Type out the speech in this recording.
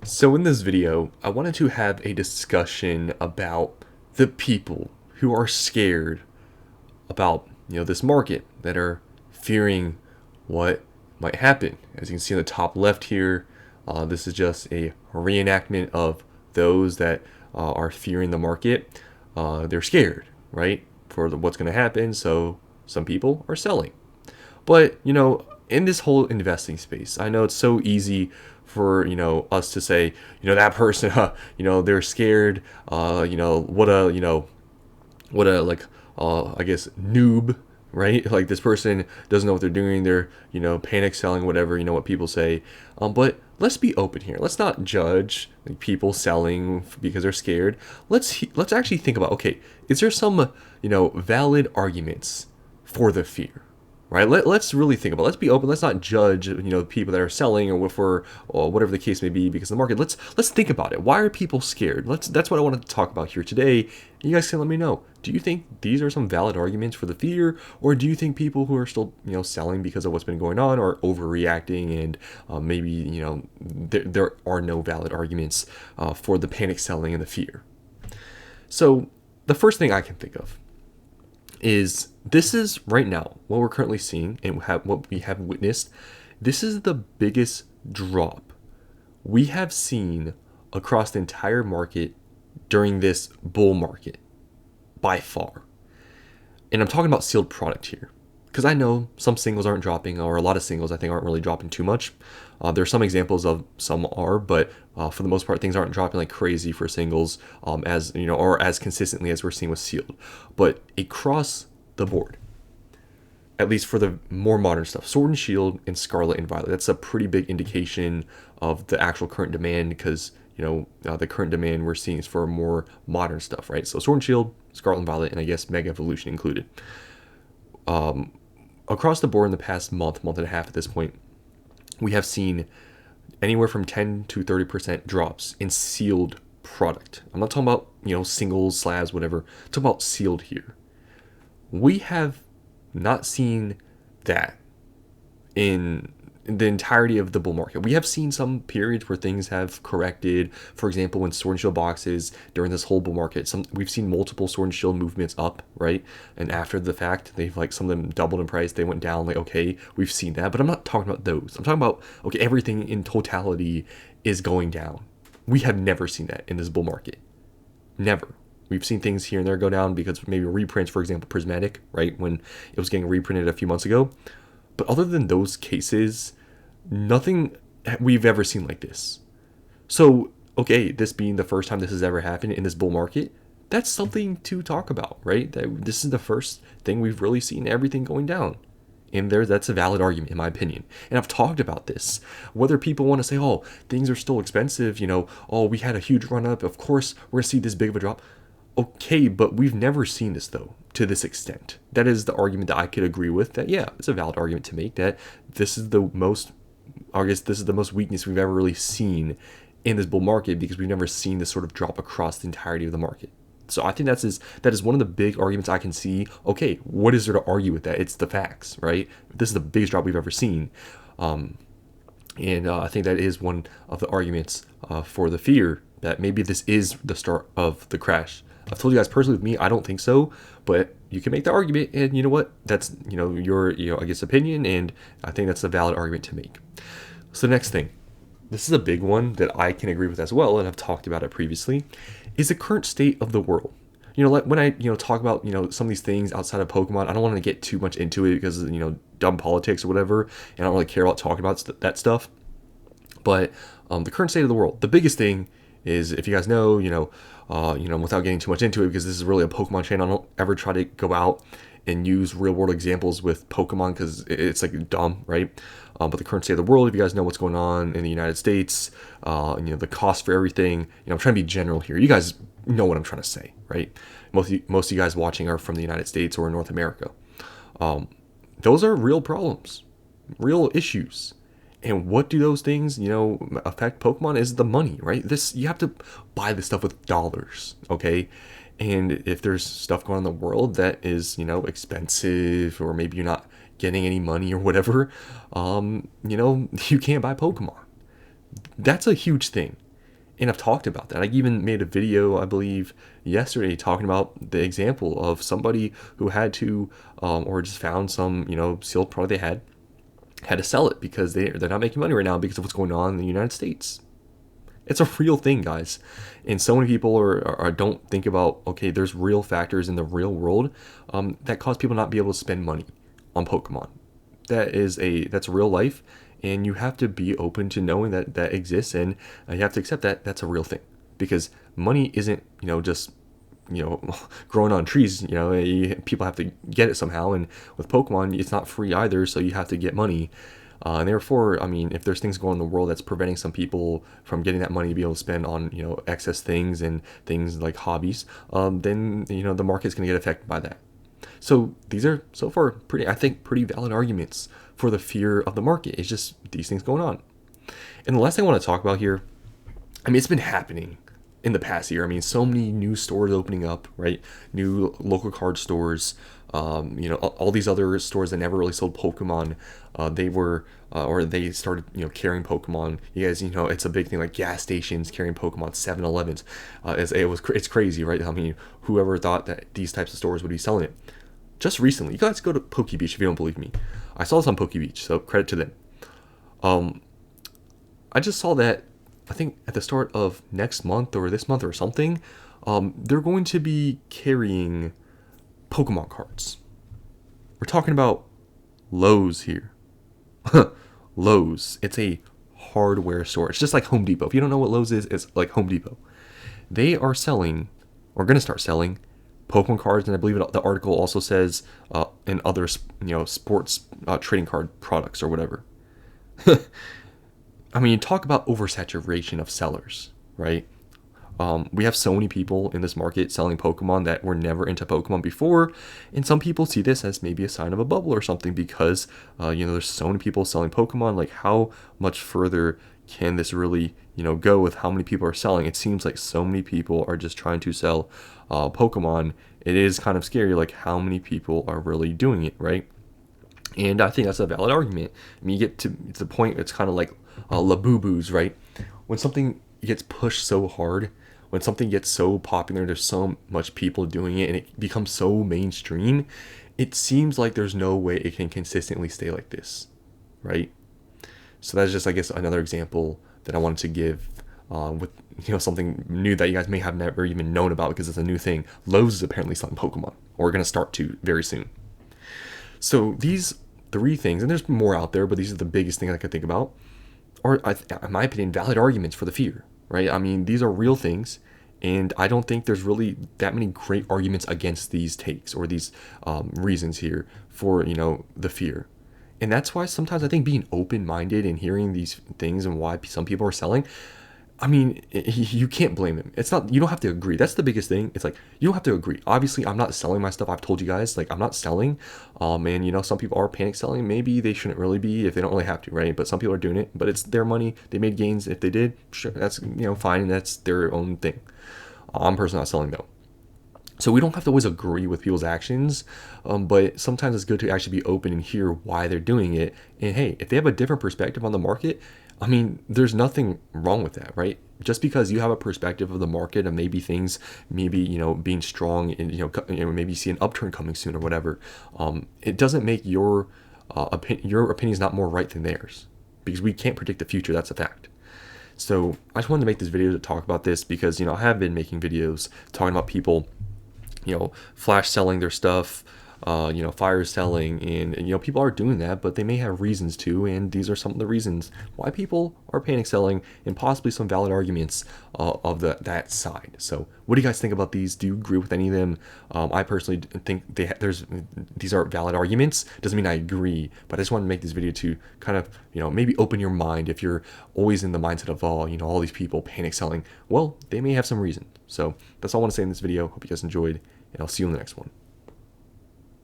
So in this video, I wanted to have a discussion about the people who are scared about, this market, that are fearing what might happen. As you can see in the top left here, this is just a reenactment of those that are fearing the market. They're scared, right, for what's going to happen. So some people are selling. But, in this whole investing space, I know it's so easy for, us to say, that person, they're scared, what a, like, I guess, noob, right? Like, this person doesn't know what they're doing. They're, panic selling, whatever, what people say. But let's be open here. Let's not judge, like, people selling because they're scared. Let's actually think about, okay, is there some, valid arguments for the fear? Right. Let's really think about it. Let's be open. Let's not judge, people that are selling or whatever the case may be because of the market. Let's think about it. Why are people scared? That's what I wanted to talk about here today. You guys can let me know. Do you think these are some valid arguments for the fear, or do you think people who are still, selling because of what's been going on are overreacting and maybe, there are no valid arguments for the panic selling and the fear? So the first thing I can think of is this is right now what we're currently seeing and what we have witnessed. This is the biggest drop we have seen across the entire market during this bull market by far. And I'm talking about sealed product here because I know some singles aren't dropping, or a lot of singles I think aren't really dropping too much. There are some examples of some are, but for the most part, things aren't dropping like crazy for singles, as or as consistently as we're seeing with sealed. But across the board, at least for the more modern stuff, Sword and Shield and Scarlet and Violet, that's a pretty big indication of the actual current demand because the current demand we're seeing is for more modern stuff, right? So Sword and Shield, Scarlet and Violet, and I guess Mega Evolution included. Across the board in the past month and a half at this point, we have seen anywhere from 10 to 30% drops in sealed product. I'm not talking about, singles, slabs, whatever. I'm talking about sealed here. We have not seen that in the entirety of the bull market. We have seen some periods where things have corrected. For example, when Sword and Shield boxes during this whole bull market, we've seen multiple Sword and Shield movements up, right? And after the fact, they've some of them doubled in price. They went down. Okay, we've seen that, but I'm not talking about those. I'm talking about everything in totality is going down. We have never seen that in this bull market. Never. We've seen things here and there go down because maybe reprints, for example, Prismatic, right, when it was getting reprinted a few months ago. But other than those cases, nothing we've ever seen like this. So, this being the first time this has ever happened in this bull market, that's something to talk about, right? That this is the first thing we've really seen everything going down. And that's a valid argument, in my opinion. And I've talked about this. Whether people want to say, oh, things are still expensive, we had a huge run up, of course we're going to see this big of a drop. Okay, but we've never seen this, though, to this extent. That is the argument that I could agree with, that, yeah, it's a valid argument to make, that this is the most weakness we've ever really seen in this bull market because we've never seen this sort of drop across the entirety of the market. So I think that is one of the big arguments I can see. Okay, what is there to argue with that? It's the facts, right? This is the biggest drop we've ever seen. And I think that is one of the arguments for the fear that maybe this is the start of the crash. I've told you guys personally, with me, I don't think so, but you can make the argument, and you know what? That's, your, I guess, opinion, and I think that's a valid argument to make. So the next thing, this is a big one that I can agree with as well, and I've talked about it previously, is the current state of the world. Like when I, talk about, some of these things outside of Pokemon, I don't want to get too much into it because, dumb politics or whatever, and I don't really care about talking about that stuff. But the current state of the world, the biggest thing is, if you guys know, without getting too much into it, because this is really a Pokemon channel, I don't ever try to go out and use real world examples with Pokemon because it's dumb, right? But the current state of the world, if you guys know what's going on in the United States, the cost for everything, I'm trying to be general here. You guys know what I'm trying to say, right? Most of you guys watching are from the United States or North America. Those are real problems, real issues. And what do those things, affect Pokemon is the money, right? You have to buy this stuff with dollars, okay? And if there's stuff going on in the world that is, expensive, or maybe you're not getting any money or whatever, you can't buy Pokemon. That's a huge thing. And I've talked about that. I even made a video, I believe, yesterday talking about the example of somebody who had to, or just found some, sealed product they had to sell it because they're not making money right now because of what's going on in the United States. It's a real thing, guys. And so many people don't think about, okay, there's real factors in the real world that cause people not to be able to spend money on Pokemon. That's real life, and you have to be open to knowing that that exists, and you have to accept that that's a real thing, because money isn't just growing on trees. People have to get it somehow, and with Pokemon it's not free either, so you have to get money. And therefore, I mean, if there's things going on in the world that's preventing some people from getting that money to be able to spend on excess things and things like hobbies, then the market's going to get affected by that. So these are so far pretty valid arguments for the fear of the market. It's just these things going on. And the last thing I want to talk about here, I mean, it's been happening in the past year. I mean, so many new stores opening up, right? New local card stores, all these other stores that never really sold Pokemon, they started, carrying Pokemon. You guys, it's a big thing, like gas stations carrying Pokemon, 7-Elevens. It's crazy, right? I mean, whoever thought that these types of stores would be selling it? Just recently, you guys go to Poke Beach if you don't believe me. I saw this on Poke Beach, so credit to them. I just saw that, I think at the start of next month or this month or something, they're going to be carrying Pokemon cards. We're talking about Lowe's here. Lowe's. It's a hardware store. It's just like Home Depot. If you don't know what Lowe's is, it's like Home Depot. They are selling, or going to start selling, Pokemon cards, and I believe the article also says and other sports trading card products or whatever. I mean, talk about oversaturation of sellers, right? We have so many people in this market selling Pokemon that were never into Pokemon before, and some people see this as maybe a sign of a bubble or something because there's so many people selling Pokemon. Like, how much further can this really go with how many people are selling? It seems like so many people are just trying to sell Pokemon. It is kind of scary, like how many people are really doing it, right? And I think that's a valid argument. I mean, you get to the point, it's kind of like Labubu's, right? When something gets pushed so hard, when something gets so popular, there's so much people doing it, and it becomes so mainstream, it seems like there's no way it can consistently stay like this, right? So that's just, I guess, another example that I wanted to give with something new that you guys may have never even known about because it's a new thing. Lowe's is apparently selling Pokemon, or we're going to start to very soon. So these 3 things, and there's more out there, but these are the biggest things I could think about, are, in my opinion, valid arguments for the fear, right? I mean, these are real things, and I don't think there's really that many great arguments against these takes or these reasons here for, the fear. And that's why sometimes I think being open-minded and hearing these things and why some people are selling, I mean, you can't blame them. It's not, you don't have to agree. That's the biggest thing. It's like, you don't have to agree. Obviously, I'm not selling my stuff. I've told you guys, like, I'm not selling. And, some people are panic selling. Maybe they shouldn't really be if they don't really have to, right? But some people are doing it. But it's their money. They made gains. If they did, sure, that's, fine. And that's their own thing. I'm personally not selling, though. So we don't have to always agree with people's actions, but sometimes it's good to actually be open and hear why they're doing it. And hey, if they have a different perspective on the market, I mean, there's nothing wrong with that, right? Just because you have a perspective of the market and maybe things, being strong and, maybe you see an upturn coming soon or whatever, it doesn't make your opinion is not more right than theirs, because we can't predict the future. That's a fact. So I just wanted to make this video to talk about this because, I have been making videos talking about people, flash selling their stuff, fire selling, and people are doing that, but they may have reasons to, and these are some of the reasons why people are panic selling, and possibly some valid arguments of that side. So what do you guys think about these? Do you agree with any of them? I personally think these are valid arguments. Doesn't mean I agree, but I just wanted to make this video to kind of maybe open your mind. If you're always in the mindset of all these people panic selling, well, they may have some reason. So that's all I want to say in this video. Hope you guys enjoyed, and I'll see you in the next one.